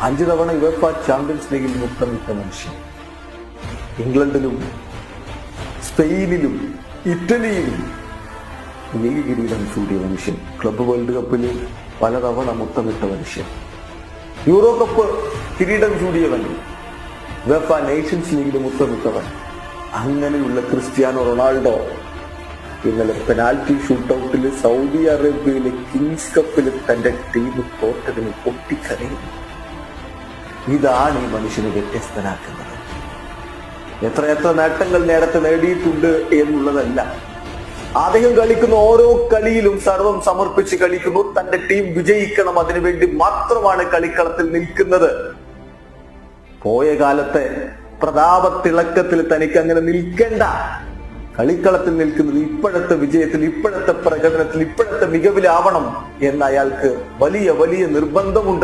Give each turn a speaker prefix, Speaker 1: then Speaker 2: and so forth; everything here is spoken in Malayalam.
Speaker 1: 5 തവണ യുവേഫ ചാമ്പ്യൻസ് ലീഗിൽ മുത്തമിട്ട മനുഷ്യൻ. ഇംഗ്ലണ്ടിലും സ്പെയിനിലും ഇറ്റലിയിലും ലീഗ് കിരീടം ചൂടിയ മനുഷ്യൻ. ക്ലബ്ബ് വേൾഡ് കപ്പിൽ പലതവണ മുത്തമിട്ട മനുഷ്യൻ. യൂറോ കപ്പ് കിരീടം ചൂടിയവൻ. യുവേഫ നേഷൻസ് ലീഗിൽ മുത്തമിട്ടവൻ. അങ്ങനെയുള്ള ക്രിസ്ത്യാനോ റൊണാൾഡോ ഇന്നലെ പെനാൽറ്റി ഷൂട്ടൌട്ടിൽ സൗദി അറേബ്യയിലെ കിങ്സ് കപ്പിൽ തന്റെ ടീം തോറ്റതിന് പൊട്ടിക്കരയുന്നു. ഇതാണ് ഈ മനുഷ്യനെ വ്യത്യസ്തനാക്കുന്നത്. എത്രയെത്ര നേട്ടങ്ങൾ നേരത്തെ നേടിയിട്ടുണ്ട് എന്നുള്ളതല്ല, അദ്ദേഹം കളിക്കുന്ന ഓരോ കളിയിലും സർവം സമർപ്പിച്ച് കളിക്കുന്നു. തന്റെ ടീം വിജയിക്കണം, അതിനുവേണ്ടി മാത്രമാണ് കളിക്കളത്തിൽ നിൽക്കുന്നത്. പോയ കാലത്തെ പ്രതാപത്തിളക്കത്തിൽ തനിക്ക് അങ്ങനെ നിൽക്കേണ്ട. കളിക്കളത്തിൽ നിൽക്കുന്നത് ഇപ്പോഴത്തെ വിജയത്തിൽ, ഇപ്പോഴത്തെ പ്രകടനത്തിൽ, ഇപ്പോഴത്തെ മികവിലാവണം എന്ന് അയാൾക്ക് വലിയ വലിയ നിർബന്ധമുണ്ട്.